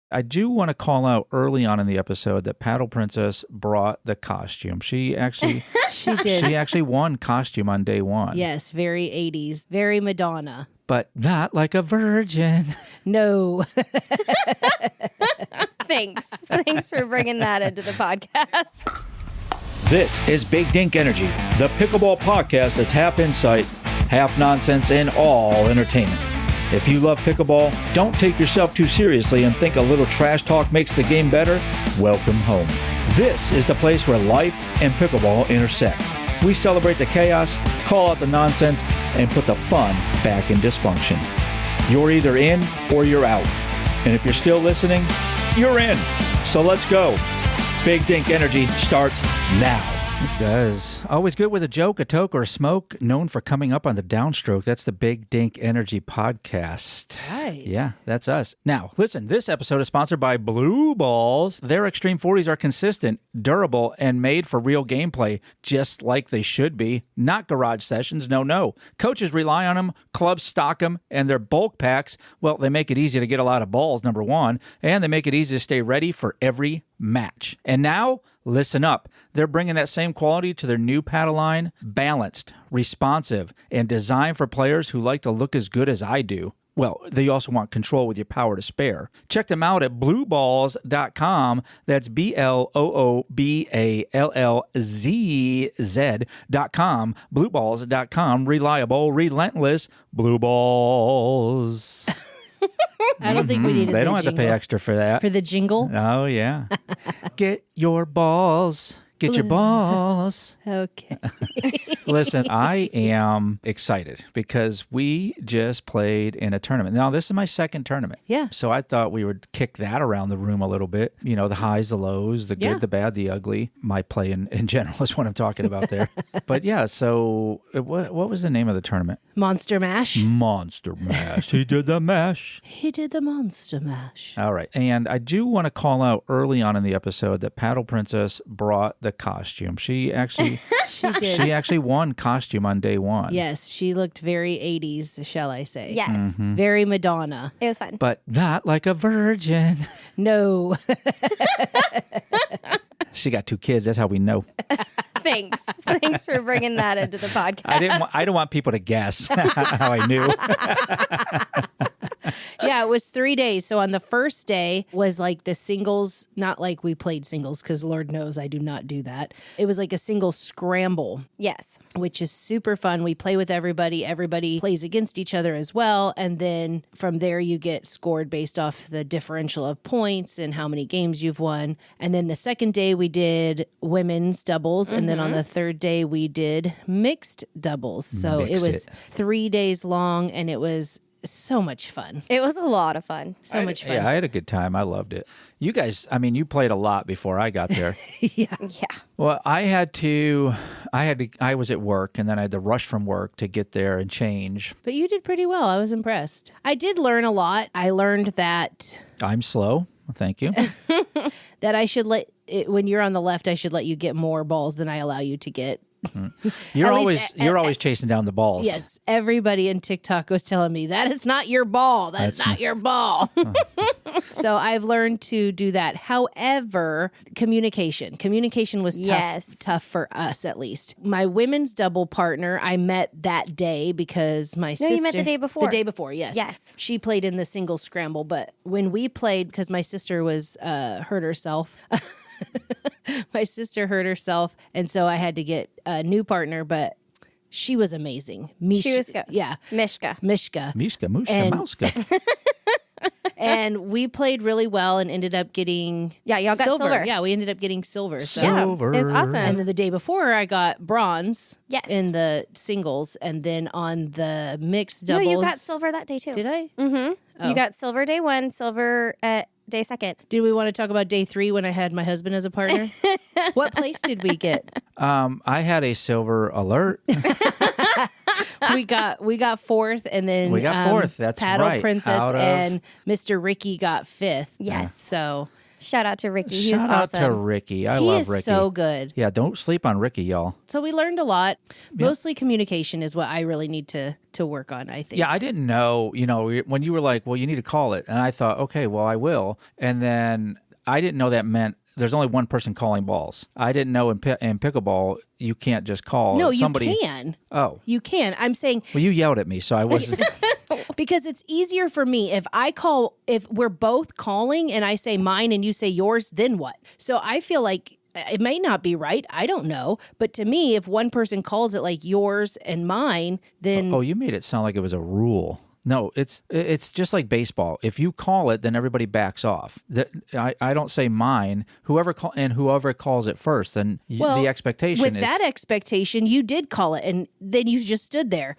I do want to call out early on in the episode that Paddle Princess brought the costume. She actually She did. she actually won costume on day one. Yes, very 80s, very Madonna. But not like a virgin. No. Thanks. Thanks for bringing that into the podcast. This is Big Dink Energy, the pickleball podcast that's half insight, half nonsense, and all entertainment. If you love pickleball, don't take yourself too seriously and think a little trash talk makes the game better, welcome home. This is the place where life and pickleball intersect. We celebrate the chaos, call out the nonsense, and put the fun back in dysfunction. You're either in or you're out. And if you're still listening, you're in. So let's go. Big Dink Energy starts now. It does. Always good with a joke, a toke, or a smoke. Known for coming up on the downstroke. That's the Big Dink Energy podcast. Right. Yeah, that's us. Now, listen, this episode is sponsored by Blue Balls. Their Extreme 40s are consistent, durable, and made for real gameplay, just like they should be. Not garage sessions, no. Coaches rely on them, clubs stock them, and their bulk packs, well, they make it easy to get a lot of balls, number one, and they make it easy to stay ready for every match. And now, listen up. They're bringing that same quality to their new paddle line, balanced, responsive, and designed for players who like to look as good as I do. Well, they also want control with your power to spare. Check them out at blueballs.com. That's BLOOBALLZZ.com. Blueballs.com. Reliable, relentless Blue Balls. I don't think we needed They the don't have to pay jingle. extra for that. For the jingle? Oh, yeah. Get your balls. Get your balls. Okay. Listen, I am excited because we just played in a tournament. Now, this is my second tournament. Yeah. So I thought we would kick that around the room a little bit. You know, the highs, the lows, the good, Yeah. the bad, the ugly. My play in general is what I'm talking about there. But yeah, so what was the name of the tournament? Monster Mash. Monster Mash. He did the mash. He did the Monster Mash. All right. And I do want to call out early on in the episode that Paddle Princess brought the costume. She actually She did. she actually won costume on day one. Yes, she looked very 80s, shall I say. Yes. Very Madonna. It was fun. But not like a virgin. No. She got 2 kids. That's how we know. Thanks. Thanks for bringing that into the podcast. I don't want people to guess how I knew. Yeah, it was 3 days. So on the first day was like the singles, not like we played singles because Lord knows I do not do that. It was like a single scramble, Yes. which is super fun. We play with everybody. Everybody plays against each other as well. And then from there, you get scored based off the differential of points and how many games you've won. And then the second day, we did women's doubles. And then on the third day, we did mixed doubles. So Mix it was it. 3 days long and it was so much fun. It was a lot of fun. So much fun. Yeah, I had a good time. I loved it. You guys, I mean, you played a lot before I got there. Yeah. Yeah. Well, I was at work and then I had to rush from work to get there and change. But you did pretty well. I was impressed. I did learn a lot. I learned that I'm slow. Thank you. I should when you're on the left, I should let you get more balls than I allow you to get. You're At least- you're always chasing down the balls. Yes, everybody in TikTok was telling me that is not your ball. That's not your ball. So I've learned to do that. However, communication was tough for us at least. My women's double partner I met that day because my sister. No, you met the day before. The day before, yes. Yes. She played in the single scramble, but when we played, because my sister was hurt herself. My sister hurt herself, and so I had to get a new partner, but she was amazing. She was good. Yeah. Mishka. Mishka, Mushka, And- Mouska. And we played really well and ended up getting Yeah, y'all got silver. Yeah, we ended up getting silver. So. Yeah, Silver. it was awesome. And then the day before, I got bronze Yes. in the singles. And then on the mixed No, doubles. you got silver that day too. Did I? Mm-hmm. Oh. You got silver day 1, silver at day 2. Did we want to talk about day 3 when I had my husband as a partner? What place did we get? I had a silver alert. We got fourth, and then We got fourth, that's Paddle right, Princess out of- and Mr. Ricky got fifth. Yes. So Shout out to Ricky. He was Shout out awesome. to Ricky. I He love is Ricky. so good. Yeah, don't sleep on Ricky, y'all. So we learned a lot. Mostly communication is what I really need to work on, I think. Yeah, I didn't know, when you were like, well, you need to call it. And I thought, okay, well, I will. And then I didn't know that meant there's only one person calling balls. I didn't know in pickleball, you can't just call No, somebody. you can. Oh. You can. I'm saying Well, you yelled at me, so I wasn't. because it's easier for me if we're both calling and I say mine and you say yours, then what? So I feel like it may not be right. I don't know. But to me, if one person calls it like yours and mine, then Oh, you made it sound like it was a rule. No, it's just like baseball. If you call it, then everybody backs off. I don't say mine. Whoever calls it first, then the expectation with is that expectation, you did call it, and then you just stood there,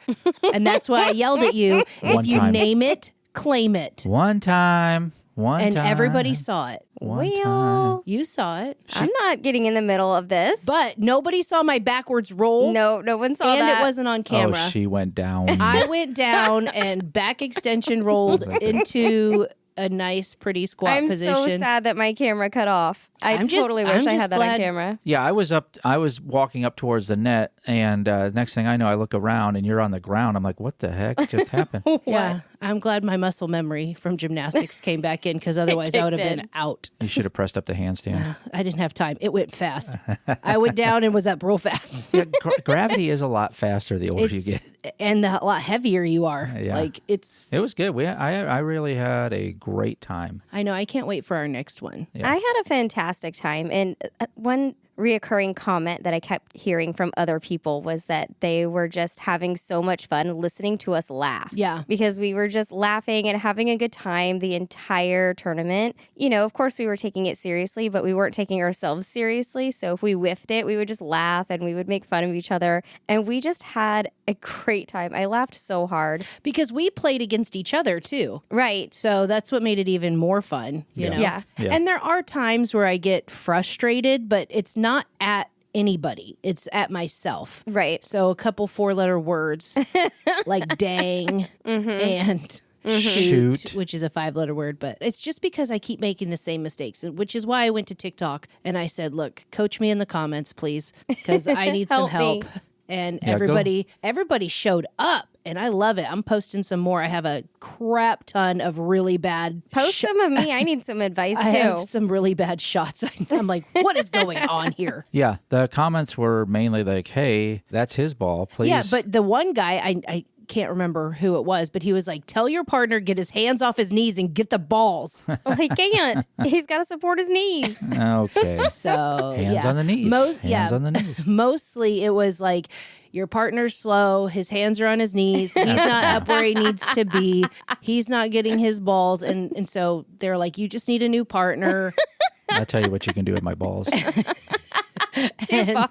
and that's why I yelled at you. One If you time. name it, claim it, one time, and everybody saw it. One time. Well, You saw it, I'm not getting in the middle of this. but nobody saw my backwards roll. no one saw and that. it wasn't on camera. Oh, she went down. I went down and back extension rolled into a nice, pretty squat I'm position. so sad that my camera cut off. I I'm totally just- wish I'm I just had that on glad- camera. Yeah, I was walking up towards the net, and next thing I know, I look around, and you're on the ground. I'm like, what the heck just happened? Yeah, I'm glad my muscle memory from gymnastics came back in because otherwise I would have kicked been out. You should have pressed up the handstand. I didn't have time. It went fast. I went down and was up real fast. Yeah, gravity is a lot faster the older you get. And a lot heavier you are. Yeah. Like it's. It was good. I really had a great time. I know. I can't wait for our next one. Yeah. I had a fantastic time. And one reoccurring comment that I kept hearing from other people was that they were just having so much fun listening to us laugh. Yeah. Because we were just laughing and having a good time the entire tournament. Of course, we were taking it seriously, but we weren't taking ourselves seriously. So if we whiffed it, we would just laugh and we would make fun of each other. And we just had a great time. I laughed so hard. Because we played against each other too. Right. So that's what made it even more fun, you know? Yeah. Yeah. And there are times where I get frustrated, but it's not at anybody. It's at myself. Right. So a couple 4-letter words like dang and shoot, which is a 5-letter word, but it's just because I keep making the same mistakes, which is why I went to TikTok and I said, look, coach me in the comments, please, because I need some Help help. me. And Yeah, everybody showed up, and I love it. I'm posting some more. I have a crap ton of really bad Post some of me. I need some advice I too. have some really bad shots. I'm like, what is going on here? Yeah, the comments were mainly like, hey, that's his ball, please. Yeah, but the one guy, I can't remember who it was, but he was like, tell your partner, get his hands off his knees and get the balls. Well, he can't. He's got to support his knees. Okay. So Hands on the knees. Hands on the knees. Mostly it was like, your partner's slow. His hands are on his knees. He's not up where he needs to be. He's not getting his balls. And so they're like, you just need a new partner. I'll tell you what you can do with my balls. Too far.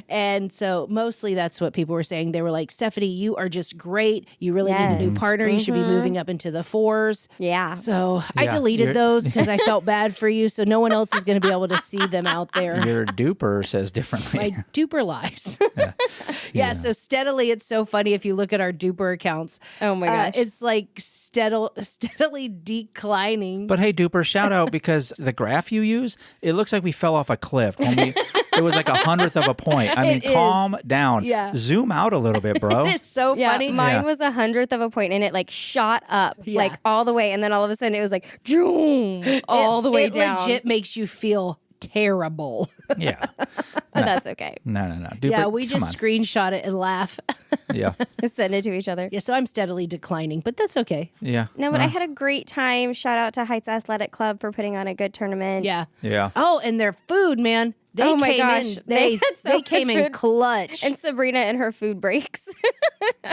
And so mostly that's what people were saying. They were like, Stephanie, you are just great. You really need a new Yes. partner. You should be moving up into the 4s. Yeah. So I Yeah, deleted you're- those because I felt bad for you. So no one else is going to be able to see them out there. Your duper says differently. My duper lies. Yeah, so steadily, it's so funny if you look at our duper accounts. Oh my gosh. It's like steadily declining. But hey, duper, shout out because the graph you use, it looks like we fell off a cliff. It was like 100th of a point. I mean, It is. calm down. Yeah. Zoom out a little bit, bro. It's so Yeah, funny. mine Yeah. was 100th of a point, and it like shot up Yeah. like all the way, and then all of a sudden it was like zoom, all the way it down. legit makes you feel terrible. Yeah. But that's okay. No. Duper, Yeah, we come just on. screenshot it and laugh. Yeah. Just send it to each other. Yeah, so I'm steadily declining, but that's okay. Yeah. No, but I had a great time. Shout out to Heights Athletic Club for putting on a good tournament. Yeah. Yeah. Oh, and their food, man. They Oh my came gosh, in. they had so they came much in food. clutch. And Sabrina and her food breaks.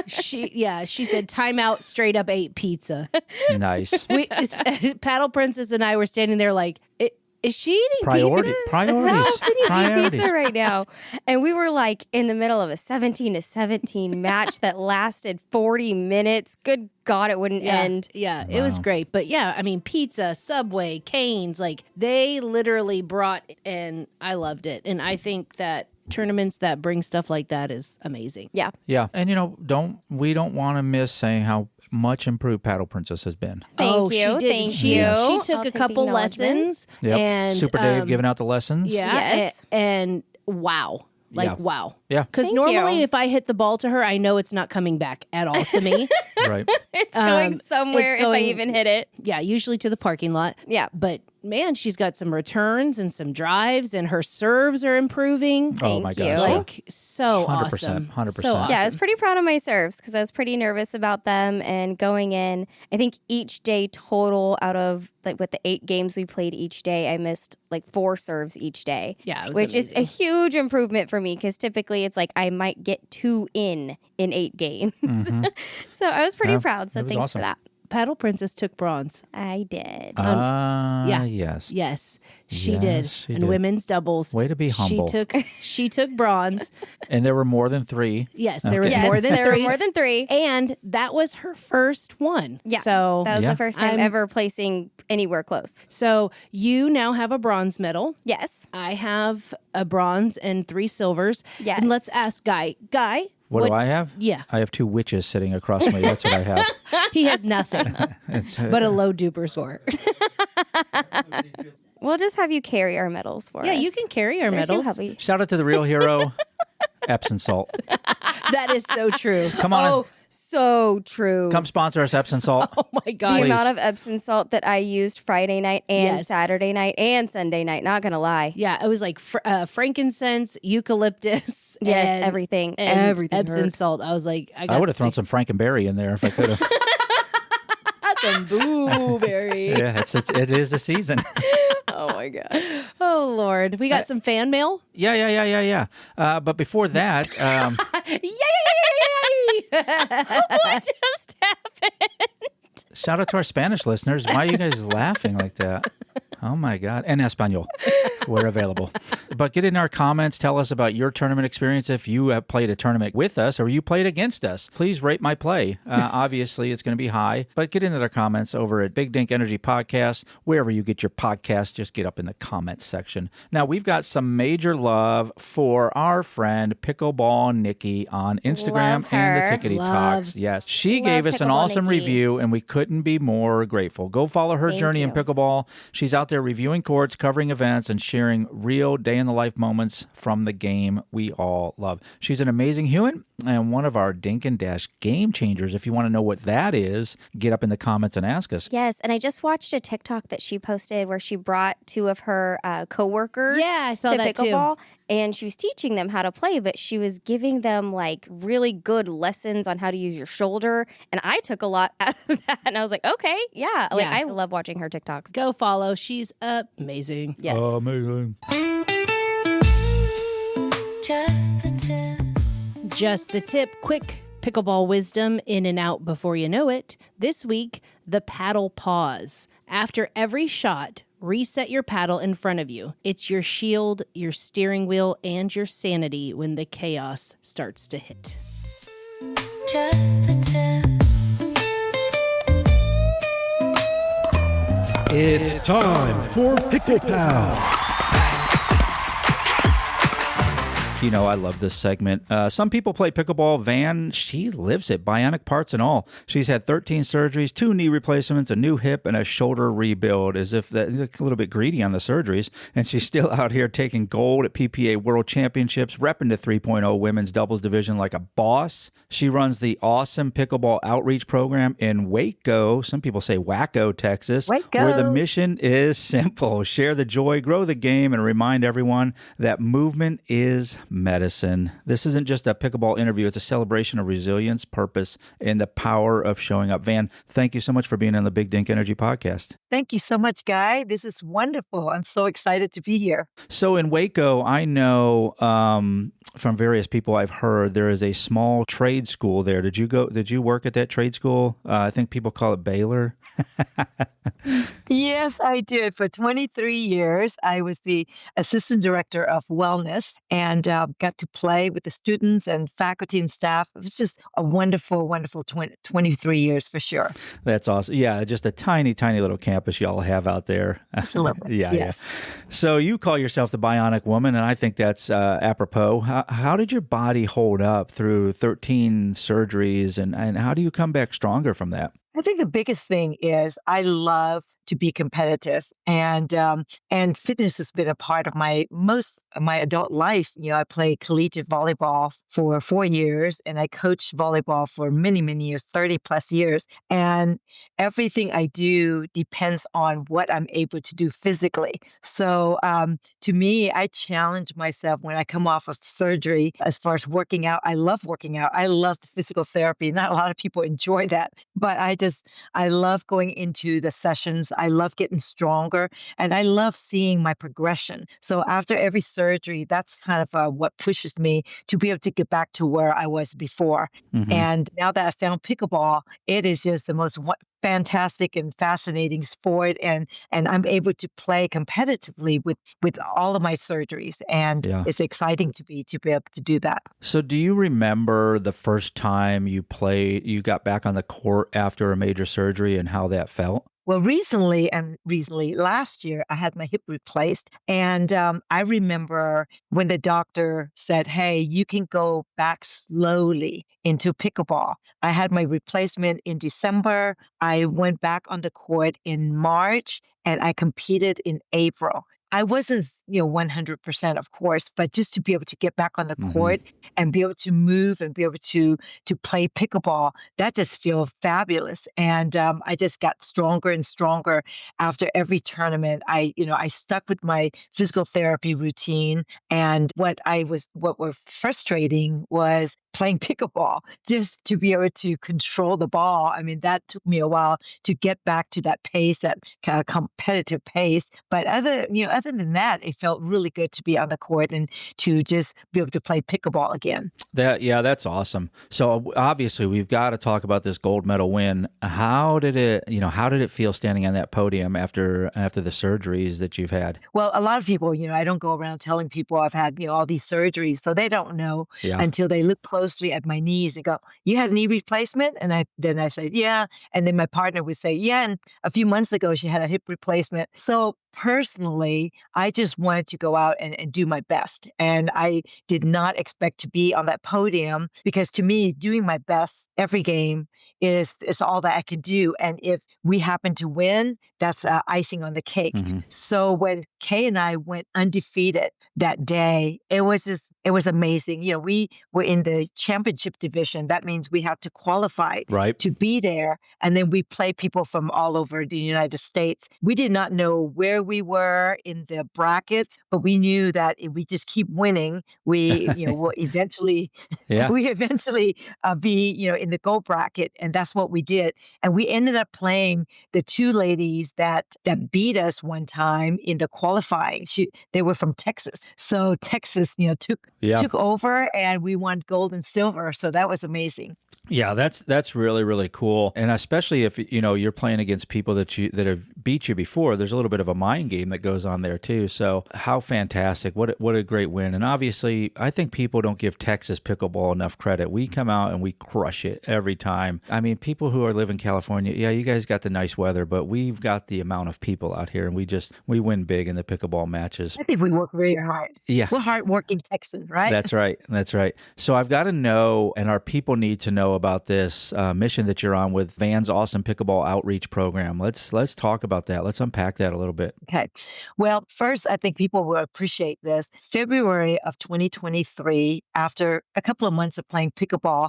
she said, time out, straight up ate pizza. Nice. Paddle Princess and I were standing there like, is she eating Priority, pizza? priorities. How can you eat Priorities. pizza right now? And we were like in the middle of a 17-17 match that lasted 40 minutes. Good God, it wouldn't end. Yeah, it was great. But yeah, I mean, pizza, Subway, Cane's, like they literally brought, and I loved it. And I think that tournaments that bring stuff like that is amazing. Yeah. Yeah. And we don't want to miss saying how much improved Paddle Princess has been. Thank you. She did. Thank She you. took I'll a take the couple acknowledgement. lessons. Yep. And Super Dave giving out the lessons. Yeah. Yes. And wow. Yeah. Wow. Yeah. Because Thank normally you. if I hit the ball to her, I know it's not coming back at all to me. Right. It's going somewhere it's going- if I even hit it. Yeah, usually to the parking lot. Yeah. But man, she's got some returns and some drives, and her serves are improving. Oh my Thank you. gosh. Yeah. Like, so 100%, awesome. 100%. So awesome. Yeah, I was pretty proud of my serves because I was pretty nervous about them. And going in, I think each day total out of like with the 8 games we played each day, I missed like 4 serves each day. Yeah, it was which is a amazing. huge improvement for me because typically it's like I might get 2 in 8 games. So I was pretty Yeah, proud. So it was thanks awesome. for that. Paddle Princess took bronze. I did. yeah. Yes. Yes, she Yes, did. she And did. women's doubles. Way to be humble. She took bronze. And there were more than 3. Yes, there was yes, more than there 3. were more than 3. And that was her first one. Yeah. So That was Yeah. the first time I'm- ever placing anywhere close. so you now have a bronze medal. Yes. I have a bronze and 3 silvers. Yes. And let's ask Guy. Guy, What do I have? Yeah. I have 2 witches sitting across me. That's what I have. He has nothing It's, but a low duper score. We'll just have you carry our medals for us. Yeah, you can carry our They're so medals. heavy. shout out to the real hero, Epsom salt. That is so true. Come on. Oh, so true. Come sponsor us, Epsom salt. Oh my the God. Please. amount of Epsom salt that I used Friday night and Yes. Saturday night and Sunday night. Not gonna lie. Yeah, it was like frankincense, eucalyptus. Yes, and- everything. and Everything Epsom hurt. salt. I was like, I would have thrown some Frankenberry in there if I could have. some blueberry. Yeah, it is the season. Oh my god. Oh Lord, we got some fan mail. Yeah. But before that, Yay! What just happened? shout out to our Spanish listeners. Why are you guys laughing like that? Oh my God. And Espanol. We're available. But get in our comments. Tell us about your tournament experience. If you have played a tournament with us or you played against us, please rate my play. Obviously, it's going to be high. But get into the comments over at Big Dink Energy Podcast. Wherever you get your podcast, just get up in the comments section. Now, we've got some major love for our friend Pickleball Nikki on Instagram Love and the her. Tickety Love. Talks. Yes. She Love gave us an Pickleball awesome Nikki. review, and we couldn't be more grateful. Go follow her Thank journey in you. pickleball. She's out there reviewing courts, covering events, and sharing real day-in-the-life moments from the game we all love. She's an amazing human and one of our Dink and Dash game changers. If you want to know what that is, get up in the comments and ask us. Yes, and I just watched a TikTok that she posted where she brought 2 of her coworkers Yeah, I saw to that too. pickleball, and she was teaching them how to play, but she was giving them like really good lessons on how to use your shoulder, and I took a lot out of that, and I was like, okay, yeah, like Yeah. I love watching her TikToks. Go follow. She's amazing. Yes. Amazing. Just the tip, quick pickleball wisdom in and out before you know it. This week, the paddle pause. After every shot, reset your paddle in front of you. It's your shield, your steering wheel, and your sanity when the chaos starts to hit. Just the tip. It's time for Pickle Pals. You know, I love this segment. Some people play pickleball. Van, she lives it, bionic parts and all. She's had 13 surgeries, 2 knee replacements, a new hip, and a shoulder rebuild, as if that a little bit greedy on the surgeries. And she's still out here taking gold at PPA World Championships, repping the 3.0 women's doubles division like a boss. She runs the Awesome Pickleball Outreach program in Waco, some people say Waco, Texas, where the mission is simple. Share the joy, grow the game, and remind everyone that movement is medicine. This isn't just a pickleball interview. It's a celebration of resilience, purpose, and the power of showing up. Van, thank you so much for being on the Big Dink Energy Podcast. Thank you so much, Guy. This is wonderful. I'm so excited to be here. So in Waco, I know from various people I've heard there is a small trade school there. Did you work at that trade school? I think people call it Baylor. Yes, I did. For 23 years, I was the assistant director of wellness. And got to play with the students and faculty and staff. It was just a wonderful, wonderful 23 years for sure. That's awesome. Yeah, just a tiny, tiny little campus y'all have out there. Absolutely. Yeah, Yes. yeah. So you call yourself the Bionic Woman, and I think that's apropos. How did your body hold up through 13 surgeries, and how do you come back stronger from that? I think the biggest thing is I love to be competitive, and fitness has been a part of my adult life. I played collegiate volleyball for 4 years, and I coached volleyball for many, many years, 30 plus years. And everything I do depends on what I'm able to do physically. So to me, I challenge myself when I come off of surgery as far as working out. I love working out. I love the physical therapy. Not a lot of people enjoy that, but I love going into the sessions. I love getting stronger, and I love seeing my progression. So after every surgery, that's kind of what pushes me to be able to get back to where I was before. Mm-hmm. And now that I found pickleball, it is just the most fantastic and fascinating sport, and I'm able to play competitively with all of my surgeries, and it's exciting to be able to do that. So do you remember the first time you got back on the court after a major surgery and how that felt? Well, recently last year, I had my hip replaced. And I remember when the doctor said, hey, you can go back slowly into pickleball. I had my replacement in December. I went back on the court in March, and I competed in April. I wasn't, 100%, of course, but just to be able to get back on the court and be able to move and be able to play pickleball, that just feels fabulous. And I just got stronger and stronger after every tournament. I stuck with my physical therapy routine, and what was frustrating was playing pickleball, just to be able to control the ball. I mean, that took me a while to get back to that pace, that kind of competitive pace. But other than that, it felt really good to be on the court and to just be able to play pickleball again. That's awesome. So obviously we've got to talk about this gold medal win. How did it feel standing on that podium after the surgeries that you've had? Well, a lot of people, I don't go around telling people I've had, all these surgeries, so they don't know until they look closely at my knees and go, you had a knee replacement? And I said, yeah. And then my partner would say, yeah, and a few months ago she had a hip replacement. So personally, I just wanted to go out and do my best. And I did not expect to be on that podium, because to me, doing my best every game is all that I can do. And if we happen to win, that's icing on the cake. So when Kay and I went undefeated that day, it was amazing. We were in the championship division. That means we had to qualify to be there. And then we play people from all over the United States. We did not know where we were in the brackets, but we knew that if we just keep winning, we will eventually be in the gold bracket. And that's what we did. And we ended up playing the two ladies that beat us one time in the qualifying. They were from Texas. So Texas, took over, and we won gold and silver. So that was amazing. Yeah, that's really, really cool. And especially if you're playing against people that have beat you before, there's a little bit of a mind game that goes on there too. So how fantastic. What a great win. And obviously, I think people don't give Texas pickleball enough credit. We come out and we crush it every time. I mean, people who live in California, yeah, you guys got the nice weather, but we've got the amount of people out here, and we win big in the pickleball matches. I think we work very hard. Yeah. We're hardworking Texans, right? That's right. So I've got to know, and our people need to know about this mission that you're on with Van's Awesome Pickleball Outreach program. Let's talk about that. Let's unpack that a little bit. Okay. Well, first, I think people will appreciate this. February of 2023, after a couple of months of playing pickleball,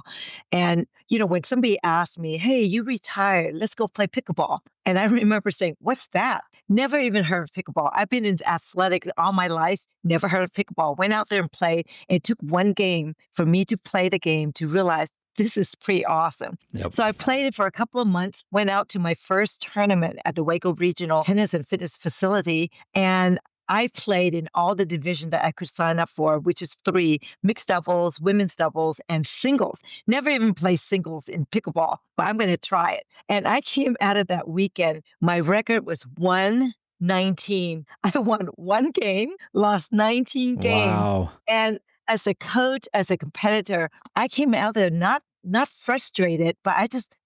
and when somebody asked me, hey, you retired, let's go play pickleball. And I remember saying, what's that? Never even heard of pickleball. I've been in athletics all my life, never heard of pickleball. Went out there and played. It took one game for me to play the game to realize this is pretty awesome. Yep. So I played it for a couple of months, went out to my first tournament at the Waco Regional Tennis and Fitness Facility, and I played in all the division that I could sign up for, which is 3: mixed doubles, women's doubles, and singles. Never even played singles in pickleball, but I'm going to try it. And I came out of that weekend. My record was 1-19. I won one game, lost 19 games. Wow. And as a coach, as a competitor, I came out there not frustrated, but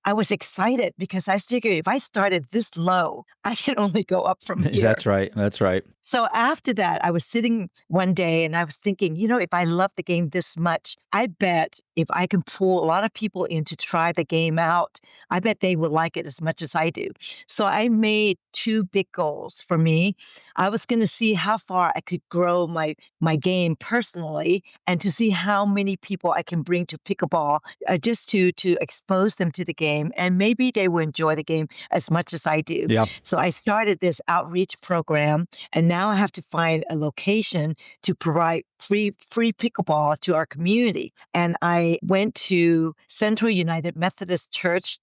I was excited because I figured if I started this low, I can only go up from here. That's right. That's right. So after that, I was sitting one day and I was thinking, if I love the game this much, I bet if I can pull a lot of people in to try the game out, I bet they will like it as much as I do. So I made two big goals for me. I was going to see how far I could grow my game personally and to see how many people I can bring to pickleball just to expose them to the game. And maybe they will enjoy the game as much as I do. Yeah. So I started this outreach program, and now I have to find a location to provide free pickleball to our community. And I went to Central United Methodist Church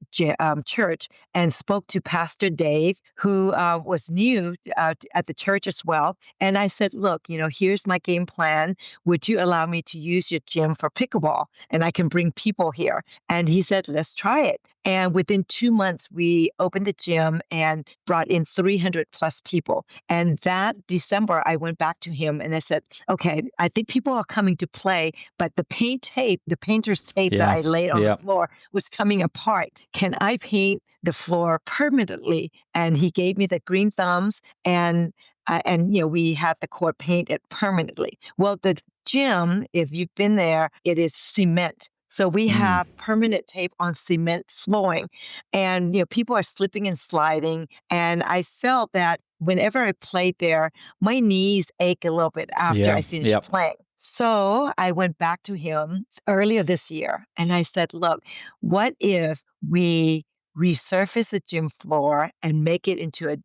and spoke to Pastor Dave, who was new at the church as well. And I said, look, here's my game plan. Would you allow me to use your gym for pickleball? And I can bring people here. And he said, let's try it. And within 2 months, we opened the gym and brought in 300 plus people. And that December, I went back to him and I said, okay, I think people are coming to play, but the painter's tape that I laid on the floor was coming apart. Can I paint the floor permanently? And he gave me the green thumbs, and we had the court painted permanently. Well, the gym, if you've been there, it is cement. So we have permanent tape on cement flooring, and people are slipping and sliding. And I felt that whenever I played there, my knees ache a little bit after I finished playing. So I went back to him earlier this year and I said, look, what if we resurface the gym floor and make it into a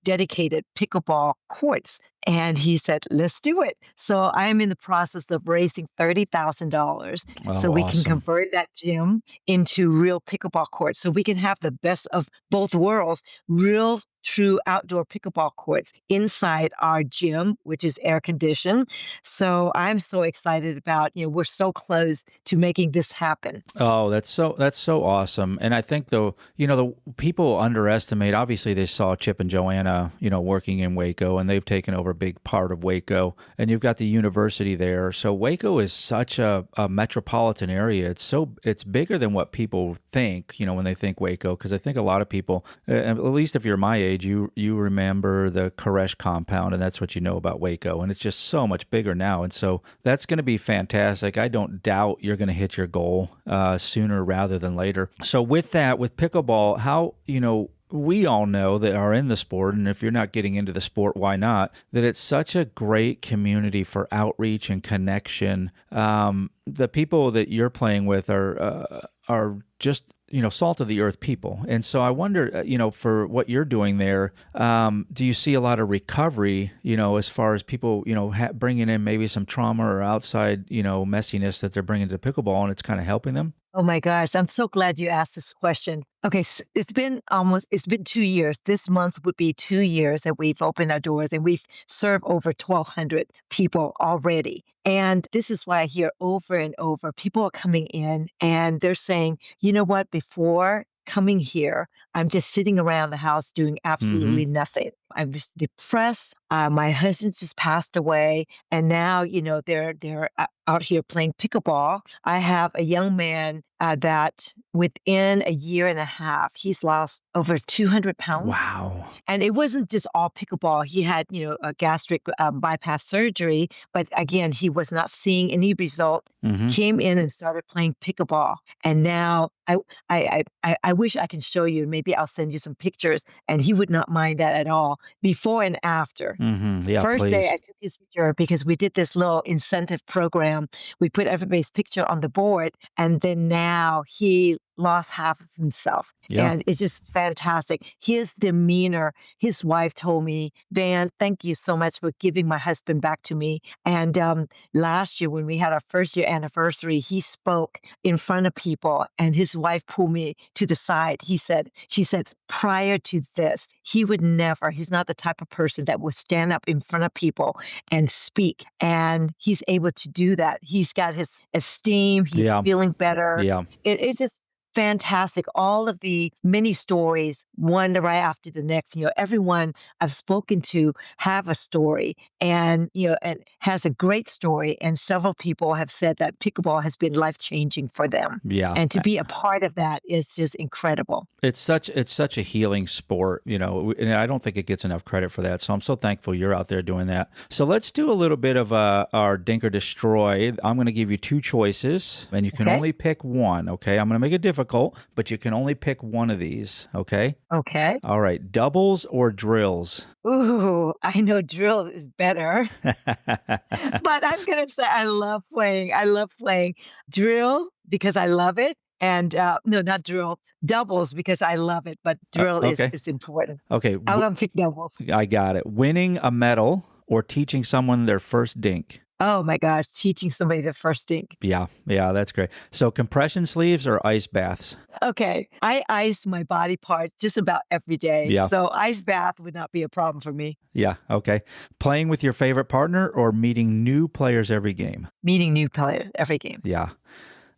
dedicated pickleball courts? And he said, let's do it. So I'm in the process of raising $30,000 so we can convert that gym into real pickleball courts, so we can have the best of both worlds, real true outdoor pickleball courts inside our gym, which is air conditioned. So I'm so excited about, we're so close to making this happen. Oh, that's so awesome. And I think the people underestimate, obviously they saw Chip and Joanna, working in Waco, and they've taken over a big part of Waco, and you've got the university there. So Waco is such a metropolitan area. It's bigger than what people think, when they think Waco, because I think a lot of people, at least if you're my age, you remember the Koresh compound, and that's what you know about Waco, and it's just so much bigger now. And so that's going to be fantastic. I don't doubt you're going to hit your goal sooner rather than later. So with that, with pickleball, how, we all know that are in the sport, and if you're not getting into the sport, why not, that it's such a great community for outreach and connection. The people that you're playing with are just, salt of the earth people. And so I wonder, for what you're doing there, do you see a lot of recovery, as far as people, bringing in maybe some trauma or outside, messiness that they're bringing to pickleball, and it's kind of helping them? Oh my gosh, I'm so glad you asked this question. Okay, so it's been 2 years. This month would be 2 years that we've opened our doors, and we've served over 1,200 people already. And this is why I hear over and over, people are coming in and they're saying, you know what, before coming here, I'm just sitting around the house doing absolutely nothing. I'm just depressed. My husband just passed away, and now they're out here playing pickleball. I have a young man that within a year and a half, he's lost over 200 pounds. Wow! And it wasn't just all pickleball. He had a gastric bypass surgery, but again, he was not seeing any result. Came in and started playing pickleball, and now I wish I can show you. Maybe I'll send you some pictures, and he would not mind that at all. Before and after. Yeah, First please. day I took his picture because we did this little incentive program. We put everybody's picture on the board, and then now he lost half of himself. Yeah. And it's just fantastic. His demeanor, his wife told me, Van, thank you so much for giving my husband back to me. And last year when we had our first year anniversary, he spoke in front of people, and his wife pulled me to the side. She said, prior to this, he's not the type of person that would stand up in front of people and speak. And he's able to do that. He's got his esteem. He's feeling better. Yeah. It's just fantastic. All of the mini stories, one right after the next. Everyone I've spoken to have a story, and and has a great story. And several people have said that pickleball has been life changing for them. Yeah. And to be a part of that is just incredible. It's such a healing sport, and I don't think it gets enough credit for that. So I'm so thankful you're out there doing that. So let's do a little bit of our Dink or Destroy. I'm going to give you two choices, and you can only pick one, okay? I'm going to make it difficult, but you can only pick one of these, okay? Okay. All right, doubles or drills? Ooh, I know drill is better, but I'm going to say I love playing. I love playing drill because I love it. And no, not drill, doubles because I love it, but drill is important. Okay. I'm going to pick doubles. I got it. Winning a medal or teaching someone their first dink? Oh my gosh, teaching somebody the first dink. Yeah, that's great. So compression sleeves or ice baths? Okay, I ice my body parts just about every day. Yeah. So ice bath would not be a problem for me. Yeah, okay. Playing with your favorite partner or meeting new players every game? Meeting new players every game. Yeah.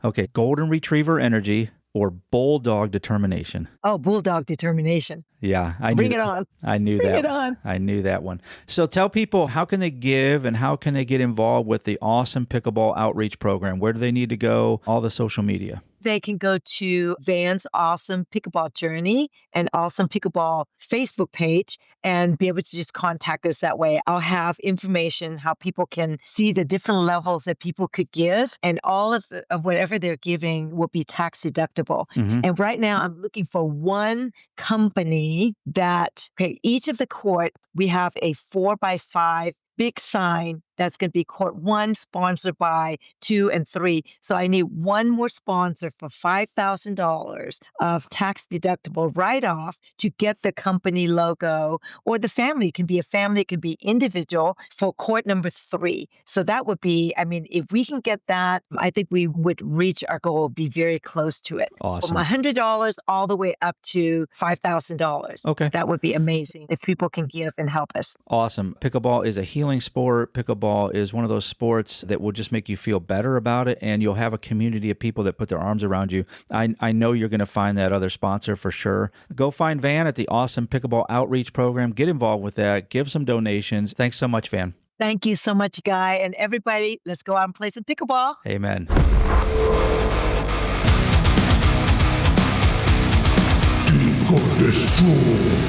Okay, golden retriever energy or bulldog determination? Oh, bulldog determination. Yeah, Bring it on. I knew Bring that. it on. I knew that one. So tell people, how can they give and how can they get involved with the Awesome Pickleball Outreach program? Where do they need to go? All the social media. They can go to Van's Awesome Pickleball Journey and Awesome Pickleball Facebook page and be able to just contact us that way. I'll have information how people can see the different levels that people could give, and all of whatever they're giving will be tax deductible. Mm-hmm. And right now I'm looking for one company that, each of the court, we have a 4x5 big sign that's going to be court 1 sponsored by 2 and 3. So I need one more sponsor for $5,000 of tax deductible write-off to get the company logo, or the family. It can be a family, it can be individual for court number 3. So that would be, if we can get that, I think we would reach our goal, be very close to it. Awesome. From $100 all the way up to $5,000. Okay. That would be amazing if people can give and help us. Awesome. Pickleball is a healing sport. Pickleball is one of those sports that will just make you feel better about it, and you'll have a community of people that put their arms around you. I know you're going to find that other sponsor for sure. Go find Van at the Awesome Pickleball Outreach program. Get involved with that. Give some donations. Thanks so much, Van. Thank you so much, Guy. And everybody, let's go out and play some pickleball. Amen. Dink or Destroy.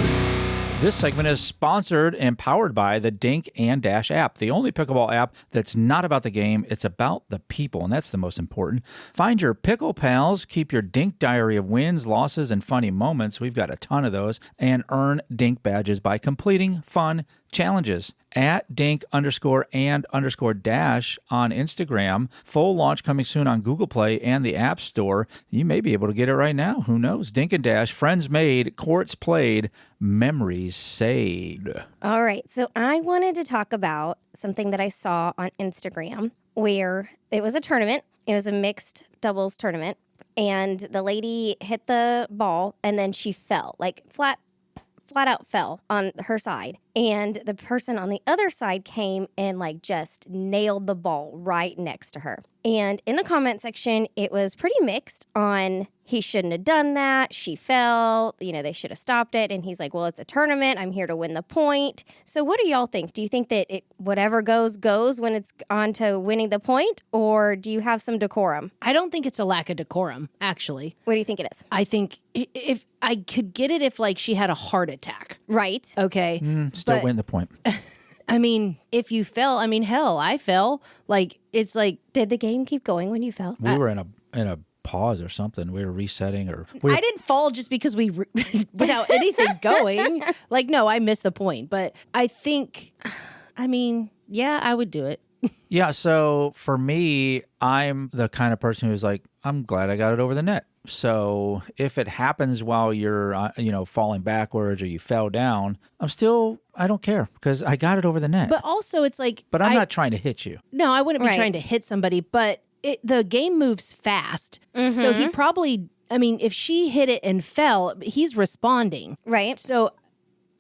This segment is sponsored and powered by the Dink and Dash app, the only pickleball app that's not about the game, it's about the people, and that's the most important. Find your pickle pals, keep your Dink diary of wins, losses, and funny moments, we've got a ton of those, and earn Dink badges by completing fun challenges. At Dink_and_Dash on Instagram. Full launch coming soon on Google Play and the App Store. You may be able to get it right now. Who knows? Dink and Dash, friends made, courts played, memories saved. All right. So I wanted to talk about something that I saw on Instagram where it was a tournament. It was a mixed doubles tournament. And the lady hit the ball and then she fell, like flat out fell on her side. And the person on the other side came and just nailed the ball right next to her. And in the comment section, it was pretty mixed on he shouldn't have done that. She fell. They should have stopped it. And he's like, well, it's a tournament. I'm here to win the point. So what do y'all think? Do you think that whatever goes when it's on to winning the point? Or do you have some decorum? I don't think it's a lack of decorum, actually. What do you think it is? I think if I could get it if she had a heart attack. Right. Okay. Still win the point. If you fell, hell, I fell. It's like, did the game keep going when you fell? We were in a pause or something. We were resetting I didn't fall just because without anything going. No, I missed the point. But I think, yeah, I would do it. Yeah, so for me, I'm the kind of person who's like, I'm glad I got it over the net. So if it happens while you're, falling backwards or you fell down, I don't care because I got it over the net. But also it's like... But I'm not trying to hit you. No, I wouldn't be trying to hit somebody, but the game moves fast. Mm-hmm. So he probably... if she hit it and fell, he's responding. Right. So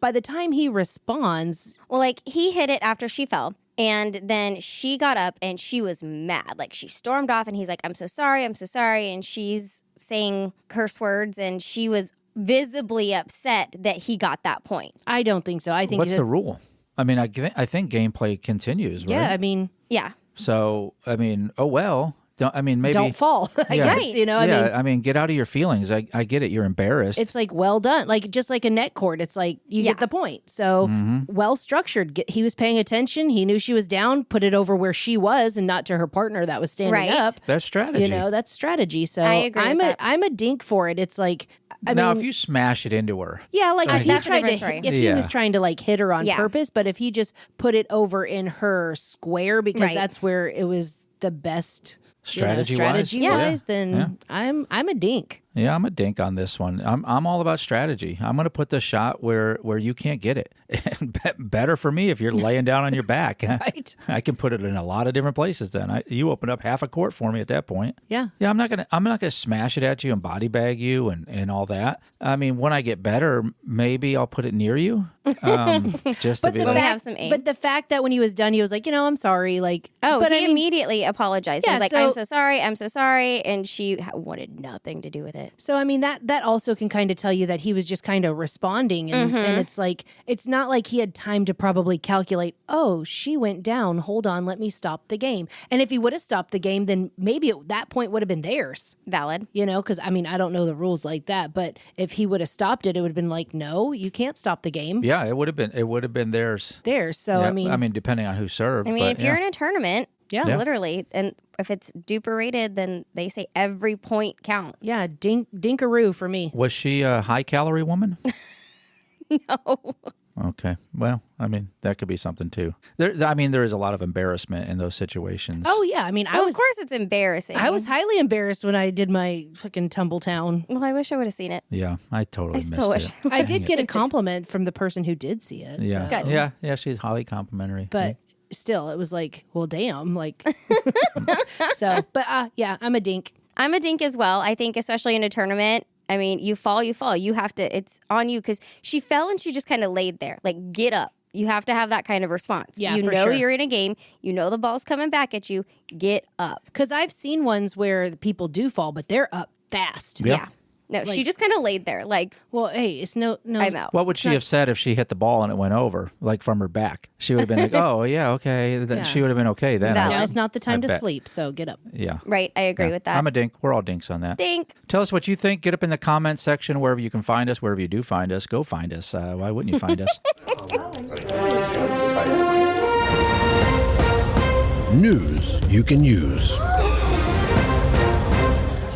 by the time he responds... Well, he hit it after she fell. And then she got up and she was mad. Like, she stormed off and he's like, I'm so sorry. I'm so sorry. And she's saying curse words and she was visibly upset that he got that point. I don't think so. I think What's the rule? I mean, I think gameplay continues, right? Yeah, I mean, Yeah. So, I mean, oh well. Maybe don't fall. I Yeah. guess, you know. I mean, get out of your feelings. I get it. You're embarrassed. It's like, well done. Like, just like a net cord. It's like, you get the point. So, well structured. He was paying attention. He knew she was down, put it over where she was and not to her partner that was standing up. That's strategy. You know, that's strategy. So, I agree with that. I'm a dink for it. It's like, I now, mean, if you smash it into her. yeah, like if he that's a tried different to, story. if he was trying to like hit her on Yeah. purpose, but if he just put it over in her square because Right. that's where it was the best Strategy-wise? strategy-wise, then I'm a dink. Yeah, I'm a dink on this one. I'm all about strategy. I'm going to put the shot where you can't get it. And better for me if you're laying down on your back. Right. I can put it in a lot of different places. Then you open up half a court for me at that point. Yeah. Yeah, I'm not gonna smash it at you and body bag you and all that. I mean, when I get better, maybe I'll put it near you, just to be When like, we have some aim. But the fact that when he was done, he was like, I'm sorry. Like, Oh, but he I mean, immediately apologized. Yeah, he was like, so- I'm so sorry. I'm so sorry. And she wanted nothing to do with it. So I mean that also can kind of tell you that he was just kind of responding, and it's like it's not like he had time to probably calculate. Oh, she went down. Hold on, let me stop the game. And if he would have stopped the game, then maybe at that point would have been theirs. Valid. You know, because I mean I don't know the rules like that, but if he would have stopped it, it would have been like, no, you can't stop the game. yeah, it would have been theirs. Theirs. So Yeah, I mean, depending on who served. I mean, but if you're in a tournament, Yeah. literally, and if it's duper rated, then they say every point counts. yeah, dinkaroo for me. Was she a high calorie woman? No. Okay. Well, I mean, that could be something too. There is a lot of embarrassment in those situations. Oh yeah, I mean Of course it's embarrassing. I was highly embarrassed when I did my fucking Tumbletown. Well, I wish I would have seen it. Yeah, I totally missed still wish it. I did get a compliment from the person who did see it. Yeah. so. Yeah, she's highly complimentary. But still, it was like, well, damn, like. So, but yeah, I'm a dink. I'm a dink as well. I think, especially in a tournament, I mean, you fall. You have to, it's on you because she fell and she just kind of laid there. Like, get up. You have to have that kind of response. Yeah, you for know sure. you're in a game. You know the ball's coming back at you. Get up. Because I've seen ones where the people do fall, but they're up fast. Yeah. No, she just kind of laid there. Like, Well, hey, it's no. I'm out. What would she have said if she hit the ball and it went over, like from her back? She would have been like, "Oh yeah, okay." Then Yeah. she would have been okay then. Valid. Now it's not the time to bet. sleep, so get up. Yeah. Right. I agree Yeah. with that. I'm a dink. We're all dinks on that. dink. Tell us what you think. Get up in the comments section wherever you can find us. Wherever you do find us, go find us. Why wouldn't you find us? News you can use.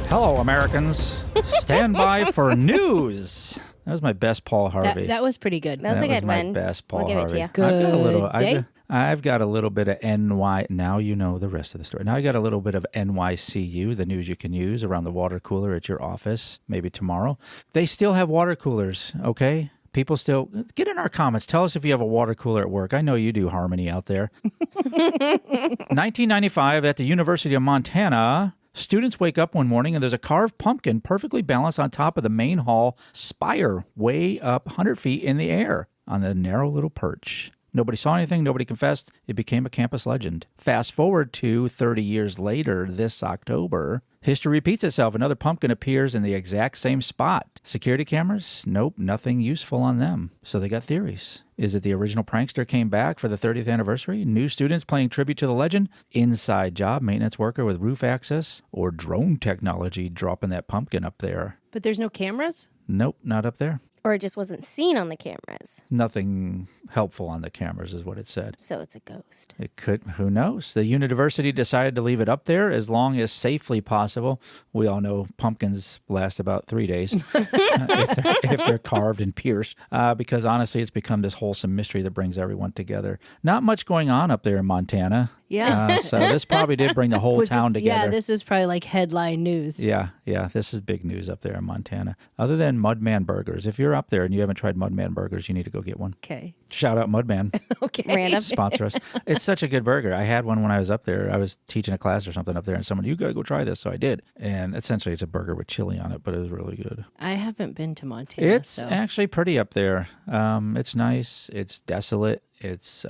Hello, Americans. Stand by for news. That was my best Paul Harvey. That was pretty good. That was a good my one. best Paul We'll give it Harvey. to you. I've got a little. Good day. I've got a little bit of NY. Now you know the rest of the story. Now I got a little bit of NYCU, the news you can use around the water cooler at your office. Maybe tomorrow. They still have water coolers. Okay. People still get in our comments. Tell us if you have a water cooler at work. I know you do, Harmony, out there. 1995 at the University of Montana. Students wake up one morning and there's a carved pumpkin perfectly balanced on top of the main hall spire, way up 100 feet in the air on the narrow little perch. Nobody saw anything. Nobody confessed. It became a campus legend. Fast forward to 30 years later, this October, history repeats itself. Another pumpkin appears in the exact same spot. Security cameras? Nope, nothing useful on them. So they got theories. Is it the original prankster came back for the 30th anniversary? New students playing tribute to the legend? Inside job maintenance worker with roof access? Or drone technology dropping that pumpkin up there? But there's no cameras? Nope, not up there. Or it just wasn't seen on the cameras. Nothing helpful on the cameras is what it said. So it's a ghost. It could, who knows? The university decided to leave it up there as long as safely possible. We all know pumpkins last about 3 days if they're carved and pierced, because honestly, it's become this wholesome mystery that brings everyone together. Not much going on up there in Montana. Yeah. So this probably did bring the whole town together. Yeah, this was probably like headline news. Yeah, this is big news up there in Montana. Other than Mudman Burgers, if you're up there and you haven't tried Mudman Burgers, you need to go get one. Okay. Shout out Mudman. Okay. Random. Sponsor us. It's such a good burger. I had one when I was up there. I was teaching a class or something up there, and someone, you got to go try this. So I did. And essentially, it's a burger with chili on it, but it was really good. I haven't been to Montana. It's so. actually pretty up there. It's nice. It's desolate. It's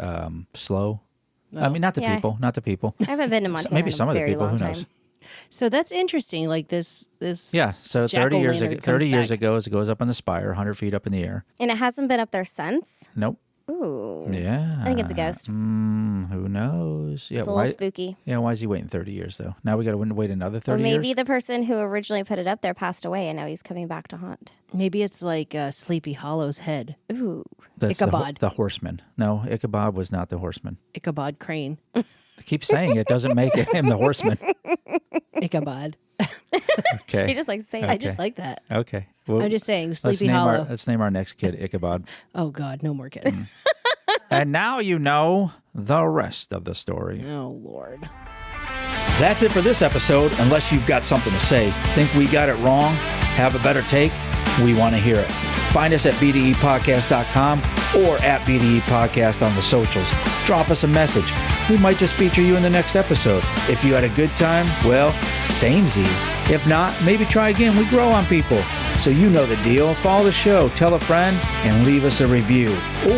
slow. I mean, not the Yeah. people, not the people. I haven't been to Montana Maybe in a some of the very people. long Who knows? time. So that's interesting. Like this. Yeah. So 30 years ago, Jack-o'-lantern 30 comes years back. ago, it goes up on the spire, 100 feet up in the air. And it hasn't been up there since? Nope. Ooh. Yeah. I think it's a ghost. Who knows? Yeah. It's a little spooky. Yeah. Why is he waiting 30 years though? Now we got to wait another 30 Or maybe years. the person who originally put it up there passed away and now he's coming back to haunt. Maybe it's like Sleepy Hollow's head. Ooh. That's Ichabod. the horseman. No, Ichabod was not the horseman. Ichabod Crane. I keep saying it doesn't make him the horseman. Ichabod. Okay. She just likes saying I it. just like that. Okay. Well, I'm just saying, let's Sleepy name Hollow. let's name our next kid Ichabod. Oh, God, no more kids. And now you know the rest of the story. Oh, Lord. That's it for this episode. Unless you've got something to say, think we got it wrong, have a better take, we want to hear it. Find us at bdepodcast.com or at BDE Podcast on the socials. Drop us a message. We might just feature you in the next episode. If you had a good time, well, samesies. If not, maybe try again. We grow on people. So you know the deal. Follow the show, tell a friend, and leave us a review.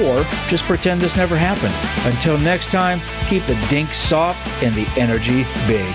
Or just pretend this never happened. Until next time, keep the dink soft and the energy big.